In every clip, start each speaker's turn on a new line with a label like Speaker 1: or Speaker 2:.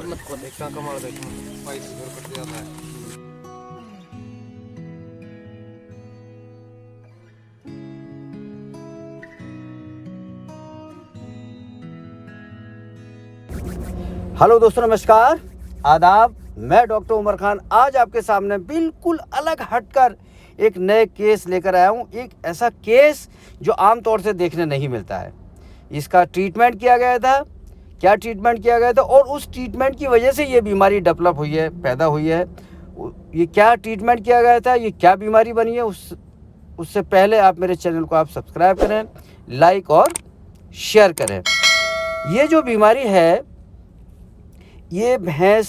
Speaker 1: मत खोल, एक का मार देखो पैसे घर कट जाता है।
Speaker 2: हेलो दोस्तों, नमस्कार, आदाब। मैं डॉक्टर उमर खान आज आपके सामने बिल्कुल अलग हटकर एक नए केस लेकर आया हूँ। एक ऐसा केस जो आमतौर से देखने नहीं मिलता है। इसका ट्रीटमेंट किया गया था, क्या ट्रीटमेंट किया गया था और उस ट्रीटमेंट की वजह से ये बीमारी डेवलप हुई है, पैदा हुई है। ये क्या ट्रीटमेंट किया गया था, ये क्या बीमारी बनी है, उससे पहले आप मेरे चैनल को आप सब्सक्राइब करें, लाइक और शेयर करें। ये जो बीमारी है ये भैंस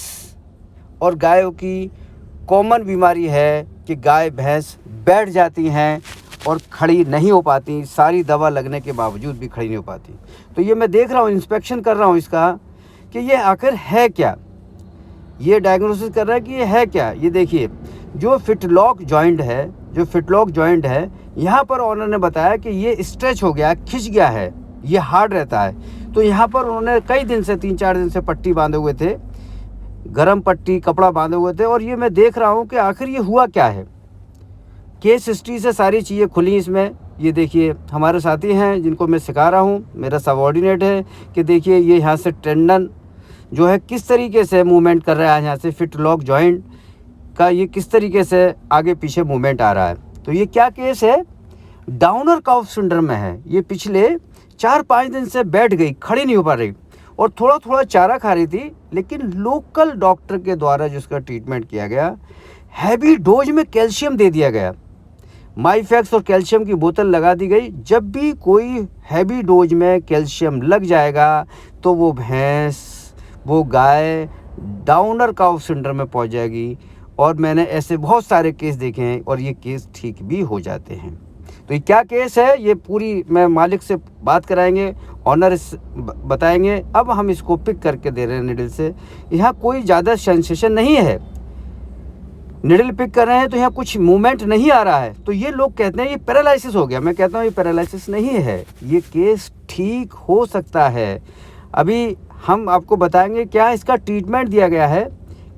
Speaker 2: और गायों की कॉमन बीमारी है कि गाय भैंस बैठ जाती हैं और खड़ी नहीं हो पाती, सारी दवा लगने के बावजूद भी खड़ी नहीं हो पाती। तो ये मैं देख रहा हूँ, इंस्पेक्शन कर रहा हूँ इसका कि ये आखिर है क्या। ये डायग्नोसिस कर रहा है कि ये है क्या। ये देखिए, जो फिटलॉक जॉइंट है यहाँ पर ऑनर ने बताया कि ये स्ट्रेच हो गया, खिंच गया है, ये हार्ड रहता है। तो यहाँ पर उन्होंने कई दिन से 3-4 दिन से पट्टी बांधे हुए थे, गरम पट्टी, कपड़ा बांधे हुए थे। और ये मैं देख रहा हूँ कि आखिर ये हुआ क्या है। केस हिस्ट्री से सारी चीज़ें खुली इसमें। ये देखिए, हमारे साथी हैं जिनको मैं सिखा रहा हूँ, मेरा सबऑर्डिनेट है कि देखिए ये यहाँ से टेंडन जो है किस तरीके से मूवमेंट कर रहा है, यहाँ से फिटलॉक जॉइंट का ये किस तरीके से आगे पीछे मूवमेंट आ रहा है। तो ये क्या केस है, डाउनर काउफ सिंड्रोम में है। ये पिछले 4-5 दिन से बैठ गई, खड़ी नहीं हो पा रही और थोड़ा थोड़ा चारा खा रही थी। लेकिन लोकल डॉक्टर के द्वारा जिसका ट्रीटमेंट किया गया, हैवी डोज में कैल्शियम दे दिया गया, माइफैक्स और कैल्शियम की बोतल लगा दी गई। जब भी कोई हैवी डोज में कैल्शियम लग जाएगा तो वो भैंस, वो गाय डाउनर काउफ सिंड्रोम में पहुंच जाएगी। और मैंने ऐसे बहुत सारे केस देखे हैं और ये केस ठीक भी हो जाते हैं। तो ये क्या केस है, ये पूरी मैं मालिक से बात कराएंगे, ऑनर बताएंगे। अब हम इसको पिक करके दे रहे हैं निडल से। यहाँ कोई ज़्यादा सेंसेशन नहीं है, निडल पिक कर रहे हैं तो यहाँ कुछ मूवमेंट नहीं आ रहा है। तो ये लोग कहते हैं ये पैरालिसिस हो गया। मैं कहता हूँ ये पैरालिसिस नहीं है, ये केस ठीक हो सकता है। अभी हम आपको बताएंगे क्या इसका ट्रीटमेंट दिया गया है,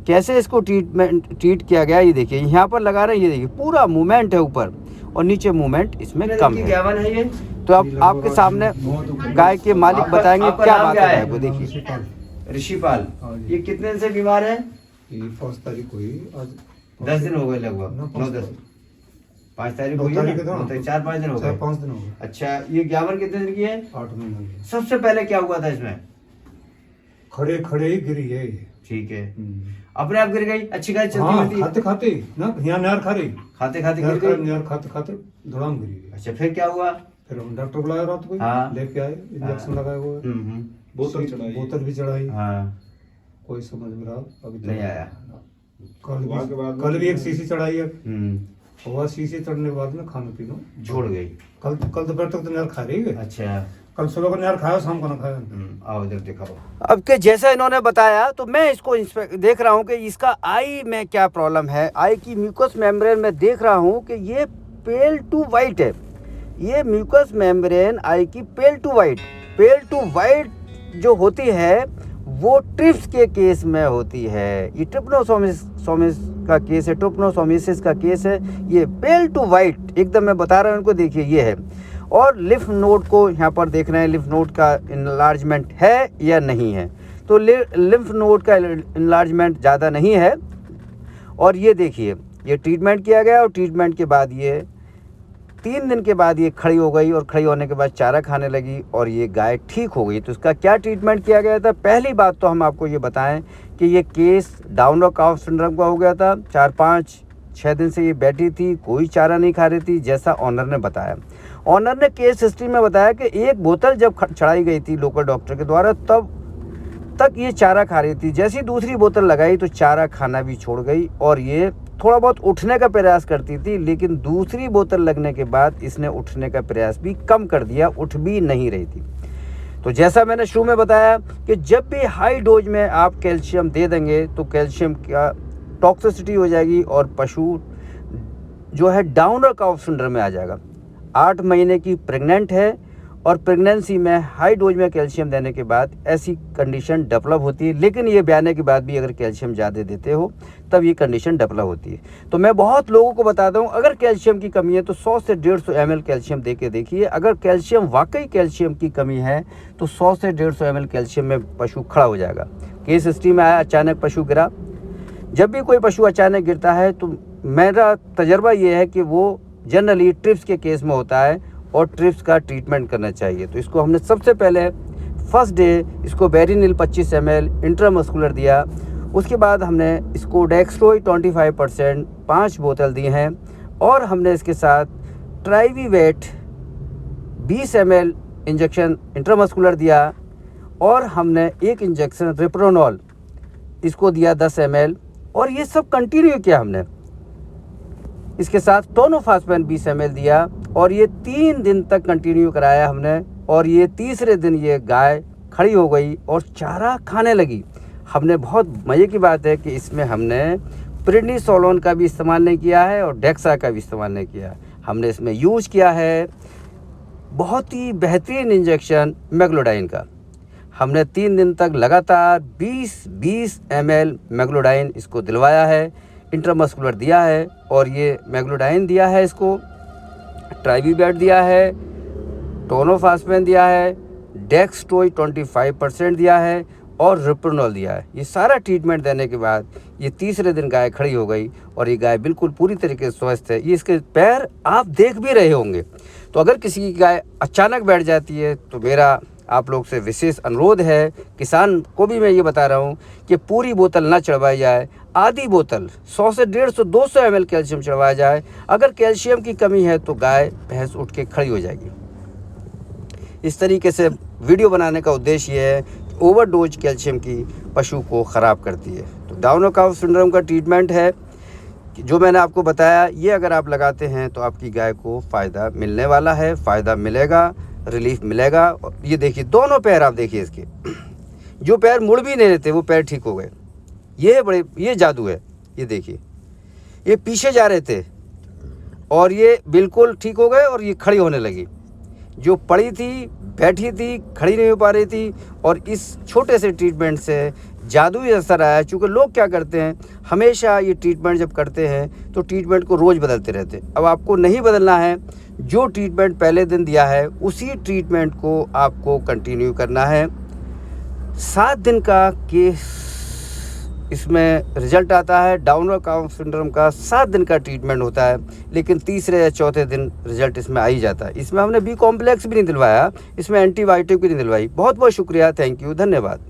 Speaker 2: कैसे इसको ट्रीट किया गया। ये देखिए यहाँ पर लगा रहे हैं, ये देखिए पूरा मूवमेंट है ऊपर और नीचे मूवमेंट इसमें कम है। ये तो अब आपके सामने गाय के मालिक बताएंगे क्या बात है। वो देखिए, ऋषिपाल, ये कितने दिन से बीमार है?
Speaker 1: 5 तारीख हुई, आज
Speaker 2: 10 दिन हो गए लगभग, 9-10, 5 तारीख हुई है, 4-5 दिन हो गए।
Speaker 1: 5 दिन हो गए।
Speaker 2: अच्छा, ये ग्यावन कितने दिन की है?
Speaker 1: 8 महीने की।
Speaker 2: सबसे पहले क्या हुआ था इसमें?
Speaker 1: खड़े खड़े ही गिरी है ये।
Speaker 2: ठीक है, अपने आप गिर गई? अच्छी गाय चलती रहती?
Speaker 1: खाते खाते ना, यहाँ नहर खा रही,
Speaker 2: खाते खाते गिर गई?
Speaker 1: नहर खाते खाते धड़ाम गिरी।
Speaker 2: अच्छा, फिर क्या हुआ?
Speaker 1: फिर हम डॉक्टर बुलाया रात को, लेके आए, इंजेक्शन लगाया हुआ है, बोतल भी चढ़ाई। कोई समझ में रहा अभी
Speaker 2: नहीं आया।
Speaker 1: कल भी एक शीशी चढ़ाई है, और शीशी चढ़ने के बाद में खाना पीना
Speaker 2: छोड़ गई।
Speaker 1: कल दोपहर तक तो नहर खा रही है।
Speaker 2: अच्छा,
Speaker 1: कल सुबह को नहर खाया, शाम को ना खाया।
Speaker 2: आओ इधर दिखाओ। अब के जैसा इन्होंने बताया तो मैं इसको देख रहा हूँ कि इसका आई में क्या प्रॉब्लम है। आई की म्यूकस मेम्ब्रेन में देख रहा हूँ कि ये पेल टू वाइट है। ये म्यूकस मेम्ब्रेन आई की पेल टू वाइट जो होती है वो ट्रिप्स के केस में होती है। ये ट्रिप्नोसोमिस का केस है, ट्रिप्नोसोमिसिस का केस है। ये पेल टू वाइट एकदम मैं बता रहा हूँ इनको, देखिए ये है। और लिम्फ नोड को यहाँ पर देख रहे हैं, लिम्फ नोड का इनलार्जमेंट है या नहीं है। तो लिम्फ नोड का इनलार्जमेंट ज़्यादा नहीं है। और ये देखिए, ये ट्रीटमेंट किया गया और ट्रीटमेंट के बाद ये 3 दिन के बाद ये खड़ी हो गई और खड़ी होने के बाद चारा खाने लगी और ये गाय ठीक हो गई। तो इसका क्या ट्रीटमेंट किया गया था? पहली बात तो हम आपको ये बताएं कि ये केस डाउनर काउफ सिंड्रोम का हो गया था। 4-5-6 दिन से ये बैठी थी, कोई चारा नहीं खा रही थी, जैसा ऑनर ने बताया। ऑनर ने केस हिस्ट्री में बताया कि एक बोतल जब चढ़ाई गई थी लोकल डॉक्टर के द्वारा तब तक ये चारा खा रही थी। जैसी दूसरी बोतल लगाई तो चारा खाना भी छोड़ गई और ये थोड़ा बहुत उठने का प्रयास करती थी, लेकिन दूसरी बोतल लगने के बाद इसने उठने का प्रयास भी कम कर दिया, उठ भी नहीं रही थी। तो जैसा मैंने शुरू में बताया कि जब भी हाई डोज में आप कैल्शियम दे देंगे तो कैल्शियम का टॉक्सिसिटी हो जाएगी और पशु जो है डाउनर काफ सिंड्रोम में आ जाएगा। 8 महीने की प्रेग्नेंट है और प्रेगनेंसी में हाई डोज में कैल्शियम देने के बाद ऐसी कंडीशन डेवलप होती है, लेकिन ये ब्याने के बाद भी अगर कैल्शियम ज़्यादा देते हो तब ये कंडीशन डेवलप होती है। तो मैं बहुत लोगों को बताता हूँ अगर कैल्शियम की कमी है तो 100 से 150 ml कैल्शियम दे के देखिए। अगर कैल्शियम वाकई कैल्शियम की कमी है तो 100 से 150 ml कैल्शियम में पशु खड़ा हो जाएगा। केस हिस्ट्री में आया अचानक पशु गिरा। जब भी कोई पशु अचानक गिरता है तो मेरा तजर्बा ये है कि वो जनरली ट्रिप्स के केस में होता है और ट्रिप्स का ट्रीटमेंट करना चाहिए। तो इसको हमने सबसे पहले फर्स्ट डे इसको बेरिनिल 25 ml इंट्रामस्कुलर दिया। उसके बाद हमने इसको डेक्स्ट्रोई 25% 5 बोतल दी हैं और हमने इसके साथ ट्राइवीवेट 20 ml इंजेक्शन इंट्रामस्कुलर दिया और हमने एक इंजेक्शन रिप्रोनॉल इसको दिया 10 ml और ये सब कंटिन्यू किया हमने। इसके साथ टोनोफास्पेन 20 ml दिया और ये 3 दिन तक कंटिन्यू कराया हमने और ये तीसरे दिन ये गाय खड़ी हो गई और चारा खाने लगी। हमने बहुत मज़े की बात है कि इसमें हमने प्रेडनिसोलोन का भी इस्तेमाल नहीं किया है और डेक्सा का भी इस्तेमाल नहीं किया है। हमने इसमें यूज किया है बहुत ही बेहतरीन इंजेक्शन मैग्लोडाइन का। हमने 3 दिन तक लगातार 20 ml मैग्लोडाइन इसको दिलवाया है, इंट्रामस्कुलर दिया है और ये मैग्लोडाइन दिया है, इसको ट्राइवीवेट दिया है, टोनोफास्पेन दिया है, डेक्स्ट्रोई 25% दिया है और रिप्रोनॉल दिया है। ये सारा ट्रीटमेंट देने के बाद ये तीसरे दिन गाय खड़ी हो गई और ये गाय बिल्कुल पूरी तरीके से स्वस्थ है। ये इसके पैर आप देख भी रहे होंगे। तो अगर किसी की गाय अचानक बैठ जाती है तो मेरा आप लोग से विशेष अनुरोध है, किसान को भी मैं ये बता रहा हूँ कि पूरी बोतल ना चढ़वाई जाए, आधी बोतल 100 से 150 200 ml कैल्शियम चढ़वाया जाए। अगर कैल्शियम की कमी है तो गाय भैंस उठ के खड़ी हो जाएगी। इस तरीके से वीडियो बनाने का उद्देश्य ये है कि ओवरडोज कैल्शियम की पशु को ख़राब करती है। तो डाउन काफ सिंड्रोम का ट्रीटमेंट है जो मैंने आपको बताया, ये अगर आप लगाते हैं तो आपकी गाय को फ़ायदा मिलने वाला है, फ़ायदा मिलेगा, रिलीफ मिलेगा। ये देखिए दोनों पैर आप देखिए इसके, जो पैर मुड़ भी नहीं रहते वो पैर ठीक हो गए। ये जादू है। ये देखिए ये पीछे जा रहे थे और ये बिल्कुल ठीक हो गए और ये खड़ी होने लगी। जो पड़ी थी, बैठी थी, खड़ी नहीं हो पा रही थी और इस छोटे से ट्रीटमेंट से जादुई असर आया। चूँकि लोग क्या करते हैं, हमेशा ये ट्रीटमेंट जब करते हैं तो ट्रीटमेंट को रोज़ बदलते रहते हैं। अब आपको नहीं बदलना है, जो ट्रीटमेंट पहले दिन दिया है उसी ट्रीटमेंट को आपको कंटिन्यू करना है। 7 दिन का केस इसमें रिजल्ट आता है। डाउन काफ सिंड्रोम का 7 दिन का ट्रीटमेंट होता है, लेकिन तीसरे या चौथे दिन रिजल्ट इसमें आ ही जाता है। इसमें हमने बी कॉम्प्लेक्स भी नहीं दिलवाया, इसमें एंटीबायोटिक भी नहीं दिलवाई। बहुत बहुत शुक्रिया, थैंक यू, धन्यवाद।